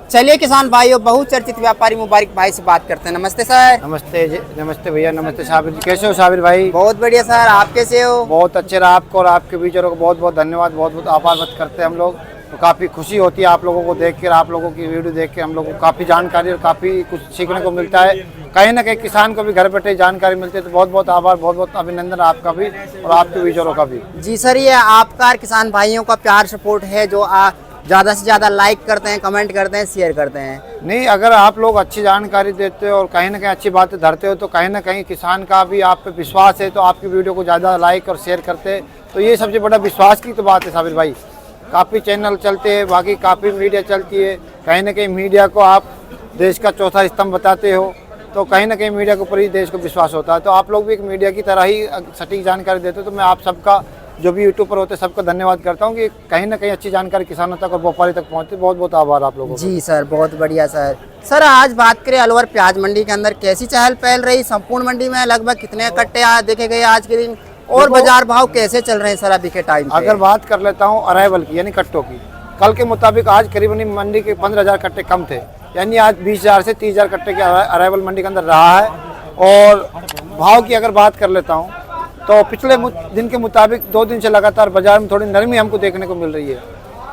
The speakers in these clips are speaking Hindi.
चलिए किसान भाइयों, बहुचर्चित व्यापारी मुबारक भाई से बात करते हैं। नमस्ते सर। नमस्ते जी, नमस्ते भैया, नमस्ते साबिर जी। कैसे हो साबिर भाई? बहुत बढ़िया सर, आप कैसे हो? बहुत अच्छे रहा आपको और आपके विचारों को बहुत बहुत धन्यवाद, बहुत बहुत आभार व्यक्त करते हैं हम लोग। तो काफ़ी खुशी होती है आप लोगों को देख कर, आप लोगों की वीडियो देख के हम लोगों को काफ़ी जानकारी और काफ़ी कुछ सीखने को मिलता है। कहीं ना कहीं किसान को भी घर बैठे जानकारी मिलती है। तो बहुत बहुत आभार, बहुत बहुत अभिनंदन आपका भी और आपके विचारों का भी। जी सर, ये आपका किसान भाइयों का प्यार सपोर्ट है जो ज़्यादा से ज़्यादा लाइक करते हैं, कमेंट करते हैं, शेयर करते हैं। नहीं, अगर आप लोग अच्छी जानकारी देते हो और कहीं ना कहीं अच्छी बातें धरते हो तो कहीं ना कहीं किसान का भी आप पे विश्वास है, तो आपकी वीडियो को ज़्यादा लाइक और शेयर करते हैं। तो ये सबसे बड़ा विश्वास की तो बात है साबिर भाई। काफ़ी चैनल चलते हैं, बाकी काफ़ी मीडिया चलती है, कहीं ना कहीं मीडिया को आप देश का चौथा स्तंभ बताते हो, तो कहीं ना कहीं मीडिया के ऊपर ही देश को विश्वास होता है। तो आप लोग भी एक मीडिया की तरह ही सटीक जानकारी देते हो। तो मैं आप सबका, जो भी यूट्यूब पर होते हैं, सबका धन्यवाद करता हूँ कि कहीं ना कहीं अच्छी जानकारी किसानों तक और व्यापारी तक पहुँचती। बहुत बहुत आभार आप लोगों का। जी सर, बहुत बढ़िया सर। सर आज बात करें अलवर प्याज मंडी के अंदर कैसी चहल पहल रही? संपूर्ण मंडी में लगभग कितने कट्टे देखे गए आज के दिन, और बाजार भाव कैसे चल रहे हैं सर अभी के टाइम पे? अगर बात कर लेता हूँ अराइवल की, यानी कट्टों की, कल के मुताबिक आज करीबन मंडी के 15,000 कट्टे कम थे, यानी आज 20,000 से 30,000 कट्टे के अराइवल मंडी के अंदर रहा है। और भाव की अगर बात कर लेता हूँ तो पिछले दिन के मुताबिक 2 दिन से लगातार बाजार में थोड़ी नरमी हमको देखने को मिल रही है।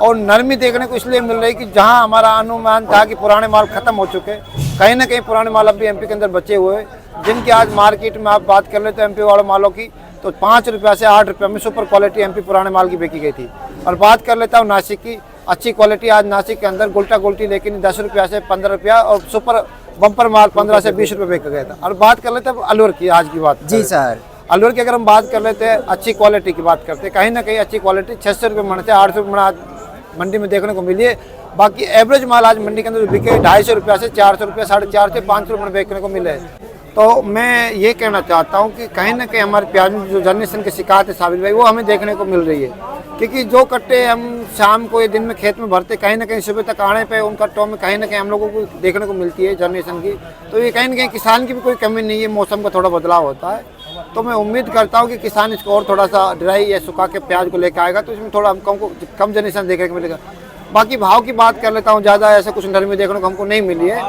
और नरमी देखने को इसलिए मिल रही है कि जहां हमारा अनुमान था कि पुराने माल खत्म हो चुके, कहीं ना कहीं पुराने माल अब भी एमपी के अंदर बचे हुए हैं, जिनकी आज मार्केट में आप बात कर ले तो एमपी वाले मालों की तो 5 रुपये से 8 रुपये में सुपर क्वालिटी एमपी पुराने माल की बेची गई थी। और बात कर लेता हूँ नासिक की, अच्छी क्वालिटी आज नासिक के अंदर गुल्टा गुल्टी लेकिन 10 रुपया से 15 रुपया और सुपर बम्पर माल 15 से 20 रुपये बेचा गया था। और बात कर लेते हैं अलवर की, आज की बात। जी सर, अलवर की अगर हम बात कर लेते हैं, अच्छी क्वालिटी की बात करते हैं, कहीं ना कहीं अच्छी क्वालिटी 600 रुपये मन से 800 रुपये आज मंडी में देखने को मिली है। बाकी एवरेज माल आज मंडी के अंदर बिके 250 रुपये से 400 रुपये, 450 से 500 रुपये देखने को मिले। तो मैं ये कहना चाहता हूँ कि कहीं ना कहीं हमारे प्याज में जो जनरेशन की शिकायत है साबिर भाई, वो हमें देखने को मिल रही है। क्योंकि जो कट्टे हम शाम को या दिन में खेत में भरते, कहीं ना कहीं सुबह तक आने पे उन कट्टों में कहीं ना कहीं हम लोगों को देखने को मिलती है जनरेशन की। तो ये कहीं ना कहीं किसान की भी कोई कमी नहीं है, मौसम का थोड़ा बदलाव होता है। तो मैं उम्मीद करता हूँ कि किसान इसको और थोड़ा सा ड्राई या सुखा के प्याज को लेकर आएगा, तो इसमें थोड़ा हमको कम जनरेशन देखने को मिलेगा। बाकी भाव की बात कर लेता हूँ, ज़्यादा ऐसा कुछ नरमी देखने को हमको नहीं मिली है।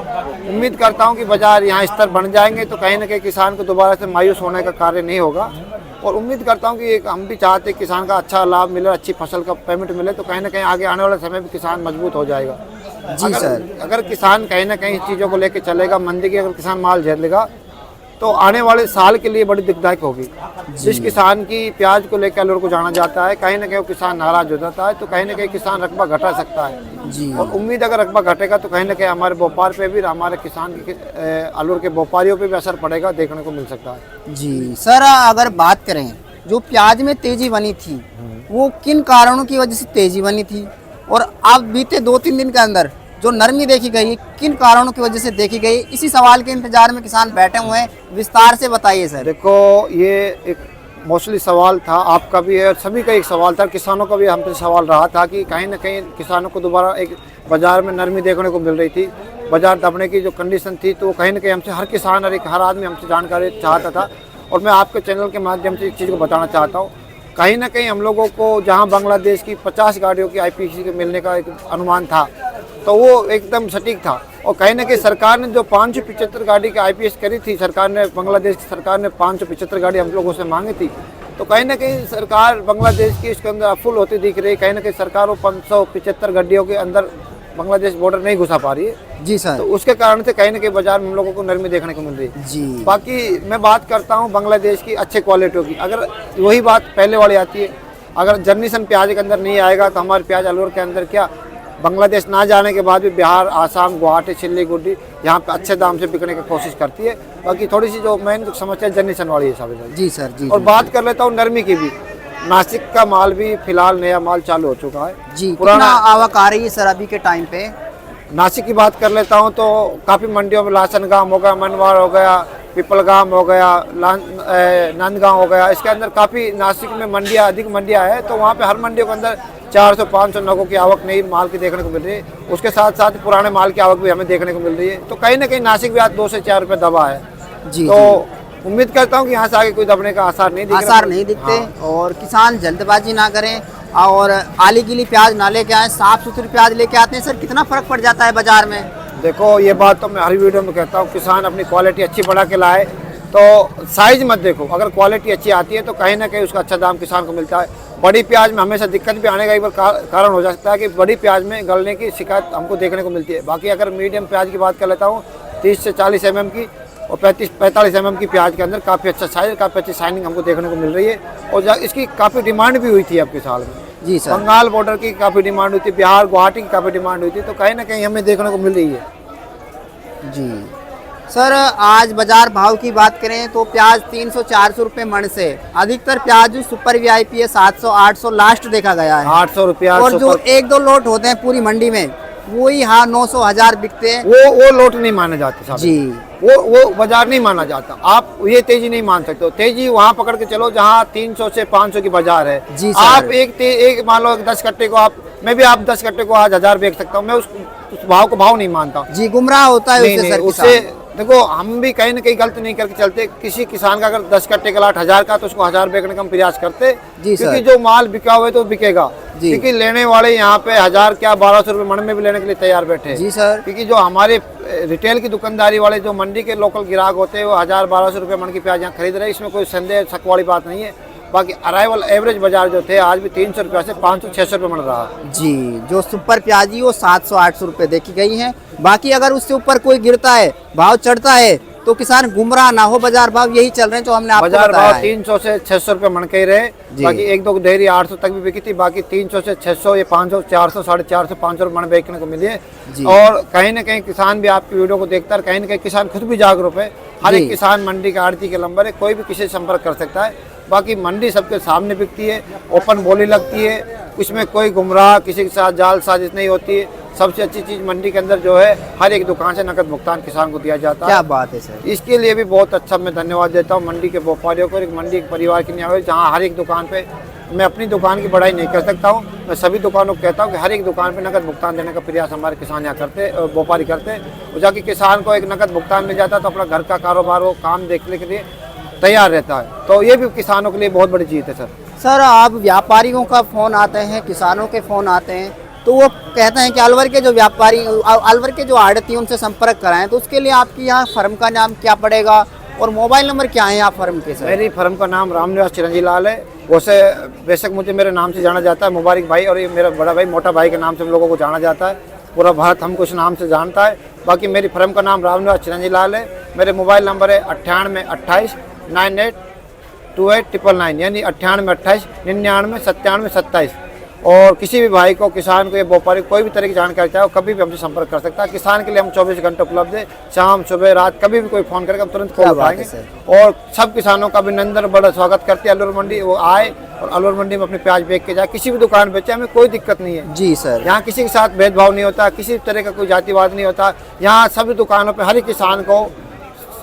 उम्मीद करता हूँ कि बाजार यहाँ स्तर बन जाएंगे तो कहीं ना कहीं किसान को दोबारा से मायूस होने का कार्य नहीं होगा। और उम्मीद करता हूँ कि हम भी चाहते हैं किसान का अच्छा लाभ मिले, अच्छी फसल का पेमेंट मिले, तो कहीं ना कहीं आगे आने वाले समय में किसान मजबूत हो जाएगा। जी सर, अगर किसान कहीं ना कहीं चीज़ों को लेकर चलेगा, मंदी की अगर किसान माल झेलेगा तो आने वाले साल के लिए बड़ी दिक्कतदायक होगी। जिस किसान की प्याज को लेकर अलवर को जाना जाता है, कहीं ना कहीं वो किसान नाराज हो जाता है, तो कहीं ना कहीं किसान रकबा घटा सकता है जी। और उम्मीद अगर रकबा घटेगा तो कहीं ना कहीं हमारे व्यापार पे भी, हमारे किसान के अलवर के व्यापारियों पे भी असर पड़ेगा, देखने को मिल सकता है। जी सर, अगर बात करें जो प्याज में तेजी बनी थी, वो किन कारणों की वजह से तेजी बनी थी, और अब बीते 2-3 दिन के अंदर जो नरमी देखी गई किन कारणों की वजह से देखी गई? इसी सवाल के इंतजार में किसान बैठे हुए हैं, विस्तार से बताइए सर। देखो, ये एक मोस्टली सवाल था, आपका भी है और सभी का एक सवाल था, किसानों का भी हमसे सवाल रहा था कि कहीं ना कहीं किसानों को दोबारा एक बाजार में नरमी देखने को मिल रही थी, बाजार दबने की जो कंडीशन थी, तो कहीं ना कहीं हमसे हर किसान और हर आदमी हमसे जानकारी चाहता था। और मैं आपके चैनल के माध्यम से इस चीज़ को बताना चाहता हूँ, कहीं ना कहीं हम लोगों को जहाँ बांग्लादेश की 50 गाड़ियों की IPC के मिलने का एक अनुमान था, तो वो एकदम सटीक था। और कहीं ना कहीं सरकार ने जो 575 गाड़ी की IPS करी थी, सरकार ने, बांग्लादेश की सरकार ने 575 गाड़ी हम लोगों से मांगी थी, तो कहीं ना कहीं सरकार बांग्लादेश की इसके अंदर फुल होती दिख रही है। कहीं ना कहीं सरकार वो 575 गाड़ियों के अंदर बांग्लादेश बॉर्डर नहीं घुसा पा रही है। जी सर, तो उसके कारण से कहीं ना कहीं बाजार में हम लोगों को नरमी देखने को मिल रही है। जी। बाकी मैं बात करता हूँ बांग्लादेश की अच्छे क्वालिटियों की, अगर वही बात पहले वाली आती है, अगर जनरेशन प्याज के अंदर नहीं आएगा तो हमारे प्याज अलवर के अंदर क्या, बांग्लादेश ना जाने के बाद भी बिहार, आसाम, गुवाहाटी, सिल्लीगुड़ी यहाँ पे अच्छे दाम से बिकने की कोशिश करती है। बाकी थोड़ी सी जो मेन समस्या जनरेशन वाली है साबिर। जी सर, जी। और बात कर लेता हूँ नरमी की भी, नासिक का माल भी फिलहाल नया माल चालू हो चुका है जी। पुराना आवक आ रही है सर अभी के टाइम पे? नासिक की बात कर लेता हूँ तो काफ़ी मंडियों में लासनगांव हो गया, मनवाड़ हो गया, पिपलगाम हो गया, नंदगांव हो गया, इसके अंदर काफ़ी नासिक में मंडियाँ, अधिक मंडियाँ है, तो वहाँ पे हर मंडियों के अंदर 400-500 नगों की आवक नई माल की देखने को मिल रही है। उसके साथ साथ पुराने माल की आवक भी हमें देखने को मिल रही है। तो कहीं ना कहीं नासिक भी आज 2 से 4 रुपये दबा है जी। तो उम्मीद करता हूँ कि यहाँ से आगे कोई दबने का आसार नहीं दिखते। और किसान जल्दबाजी ना करें और आली गीली प्याज ना लेके आए, साफ सुथरी प्याज लेके आते हैं सर, कितना फर्क पड़ जाता है बाजार में? देखो ये बात तो मैं हर वीडियो में कहता हूँ, किसान अपनी क्वालिटी अच्छी बढ़ा के लाए तो साइज मत देखो, अगर क्वालिटी अच्छी आती है तो कहीं ना कहीं उसका अच्छा दाम किसान को मिलता है। बड़ी प्याज में हमेशा दिक्कत भी आने का एक बार कारण हो सकता है कि बड़ी प्याज में गलने की शिकायत हमको देखने को मिलती है। बाकी अगर मीडियम प्याज की बात कर लेता हूँ 30 से 40 mm की और 35-45 mm की प्याज के अंदर काफ़ी अच्छा साइज, काफ़ी अच्छी शाइनिंग हमको देखने को मिल रही है। और इसकी काफ़ी डिमांड भी हुई थी अब के साल में। जी सर। बंगाल बॉर्डर की काफ़ी डिमांड हुई थी, बिहार गुवाहाटी की काफ़ी डिमांड हुई थी, तो कहीं ना कहीं हमें देखने को मिल रही है। जी सर, आज बाजार भाव की बात करें तो प्याज 300-400 रुपये मन से, अधिकतर प्याज सुपर वीआईपी है 700-800 लास्ट देखा गया है। 800 रुपया। और जो 1-2 लोट होते हैं पूरी मंडी में वही 900-1000 बिकते हैं। वो लोट नहीं माने जाते साहब जी, वो बाजार नहीं माना जाता। आप ये तेजी नहीं मान सकते हो। तेजी वहाँ पकड़ के चलो जहाँ 300 से 500 की बाजार है। जी सर। आप एक मान लो 10 कट्टे को मैं भी आप 10 कट्टे को आज 1000 बेच सकता हूँ, मैं उस भाव को भाव नहीं मानता। जी, गुमराह होता है नहीं, उससे सर उससे देखो हम भी कहीं ना कहीं गलत नहीं करके चलते। किसी किसान का अगर 10 कट्टे का लाट 1000 का तो उसको 1000 बेचने का हम प्रयास करते, क्योंकि जो माल बिका हुआ है तो बिकेगा। क्योंकि लेने वाले यहाँ पे 1000 क्या 1200 रुपये मन में भी लेने के लिए तैयार बैठे हैं। जी सर। क्योंकि जो हमारे रिटेल की दुकानदारी वाले जो मंडी के लोकल ग्राहक होते हैं वो 1000-1200 रुपये मन की प्याज यहाँ खरीद रहे हैं, इसमें कोई संदेह शक वाली बात नहीं है। बाकी अराइवल एवरेज बाजार जो थे आज भी 300 रुपये से 500-600 रुपये मिल रहा है। जी, जो सुपर प्याजी वो 700-800 रुपये देखी गई है। बाकी अगर उससे ऊपर कोई गिरता है, भाव चढ़ता है तो किसान गुमराह ना हो। बाजार भाव यही चल रहे हैं जो हमने आपको बताया है। बाजार भाव 300 से 600 रुपये मन के ही रहे। बाकी एक दो डेयरी 800 तक भी बिकी थी, बाकी 300 से 600 ये 500 400 450 500 रुपये मन बेचने को मिली है। और कहीं ना कहीं किसान भी आपकी वीडियो को देखता है, कहीं ना कहीं किसान खुद भी जागरूक है। हर एक किसान मंडी का आड़ती के नंबर है, कोई भी किसी से संपर्क कर सकता है। बाकी मंडी सबके सामने बिकती है, ओपन बोली लगती है, उसमें कोई गुमराह किसी के साथ जाल साजिश नहीं होती है। सबसे अच्छी चीज़ मंडी के अंदर जो है हर एक दुकान से नकद भुगतान किसान को दिया जाता है। क्या बात है सर। इसके लिए भी बहुत अच्छा मैं धन्यवाद देता हूँ मंडी के व्यापारियों को। एक मंडी के परिवार की नहीं, जहाँ हर एक दुकान पे मैं अपनी दुकान की बढ़ाई नहीं कर सकता हूँ, मैं सभी दुकानों को कहता हूँ कि हर एक दुकान पे नकद भुगतान देने का प्रयास हमारे किसान यहाँ करते, व्यापारी करते हैं। और जाके किसान को एक नकद भुगतान मिल जाता है तो अपना घर का कारोबार वो काम देखने के लिए तैयार रहता है। तो ये भी किसानों के लिए बहुत बड़ी चीज़ है सर। सर, आप व्यापारियों का फ़ोन आते हैं, किसानों के फ़ोन आते हैं तो वो कहते हैं कि अलवर के जो व्यापारी, अलवर के जो आड़ती उनसे संपर्क कराएं, तो उसके लिए आपकी यहाँ फर्म का नाम क्या पड़ेगा और मोबाइल नंबर क्या है यहाँ फर्म के सर? मेरी फर्म का नाम रामनिवास चिरंजी लाल है। वैसे बेशक मुझे मेरे नाम से जाना जाता है, मुबारक भाई, और ये मेरा बड़ा भाई मोटा भाई के नाम से हम लोगों को जाना जाता है। पूरा भारत हमको इस नाम से जानता है। बाकी मेरी फर्म का नाम रामनिवास चिरंजी लाल है। मेरे मोबाइल नंबर है 98 28 98 28 999, यानी 98 28 99 97 27। और किसी भी भाई को, किसान को या व्यापारी कोई भी तरह की जानकारी चाहे कभी भी हमसे संपर्क कर सकता है। किसान के लिए हम 24 घंटे उपलब्ध है, शाम सुबह रात कभी भी कोई फोन करेगा हम तुरंत कॉल उठाएंगे। और सब किसानों का अभिनंदन, बड़ा स्वागत करते हैं। अलवर मंडी वो आए और अलवर मंडी में अपने प्याज बेच के जाए, किसी भी दुकान बेचे, हमें कोई दिक्कत नहीं है। जी सर। यहाँ किसी के साथ भेदभाव नहीं होता, किसी तरह का कोई जातिवाद नहीं होता। यहाँ सभी दुकानों पर हर एक किसान को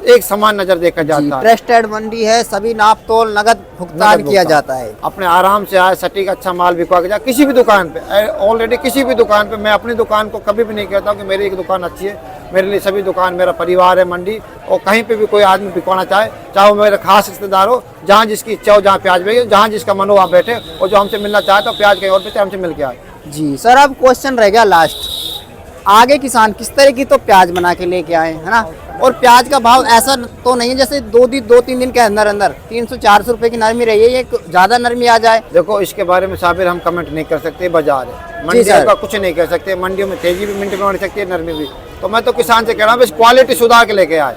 एक समान नजर देखा जाता है। ट्रस्टेड मंडी है, सभी नाप तोल नगद भुगतान किया जाता है। अपने आराम से आए, सटीक अच्छा माल बिकवा के जाए किसी भी दुकान पे। ऑलरेडी किसी भी दुकान पे मैं अपनी दुकान को कभी भी नहीं कहता हूँ कि मेरी एक दुकान अच्छी है। मेरे लिए सभी दुकान मेरा परिवार है मंडी। और कहीं पे भी कोई आदमी बिकवाना चाहे, चाहे वो मेरा खास रिश्तेदार हो, जहाँ जिसकी इच्छा हो जहाँ प्याज बेचे, जहाँ जिसका मन हो वहाँ बैठे, और जो हमसे मिलना चाहे तो प्याज कहीं और बेचे, हमसे मिल के आए। जी सर, अब क्वेश्चन रह गया लास्ट, आगे किसान किस तरह की तो प्याज बना के लेके आए, है ना? और प्याज का भाव ऐसा तो नहीं है जैसे 2-3 दिन के अंदर 300-400 रुपए की नरमी रही है, ये ज्यादा नरमी आ जाए। देखो इसके बारे में साबिर हम कमेंट नहीं कर सकते, बाजार है, मंडियों का कुछ नहीं कर सकते। मंडियों में तेजी भी मिनट में बढ़ सकती है, नरमी भी। तो मैं तो किसान से कह रहा हूँ बस क्वालिटी सुधार के लेके आए,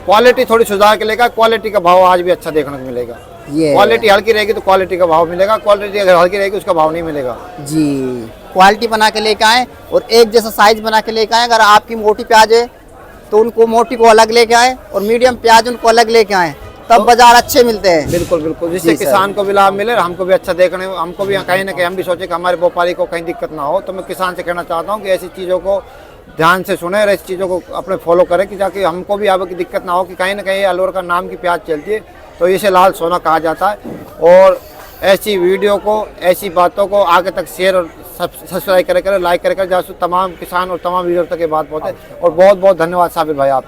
क्वालिटी थोड़ी सुधार के लेकर, क्वालिटी का भाव आज भी अच्छा देखने को मिलेगा। क्वालिटी हल्की रहेगी तो क्वालिटी का भाव मिलेगा, क्वालिटी अगर हल्की रहेगी उसका भाव नहीं मिलेगा। जी, क्वालिटी बना के लेके आए और एक जैसा साइज बना के लेके आए। अगर आपकी मोटी प्याज है तो उनको मोटी को अलग लेके आए और मीडियम प्याज उनको अलग लेके आए, तब बाजार अच्छे मिलते हैं। बिल्कुल बिल्कुल, जिससे किसान को भी लाभ मिले, हमको भी अच्छा देखने, हमको भी कहीं ना कहीं हम भी सोचे कि हमारे व्यापारी को कहीं दिक्कत ना हो। तो मैं किसान से कहना चाहता हूँ कि ऐसी चीज़ों को ध्यान से सुने और ऐसी चीज़ों को अपने फॉलो करें कि जाके हमको भी अब की दिक्कत ना हो कि कहीं ना कहीं अलवर का नाम की प्याज चलती है तो इसे लाल सोना कहा जाता है। और ऐसी वीडियो को, ऐसी बातों को आगे तक शेयर और सब्सक्राइब करें, लाइक करें, जहाँ तमाम किसान और तमाम वीडियो तक ये बात पहुँचे। और बहुत बहुत धन्यवाद साबिर भाई आप।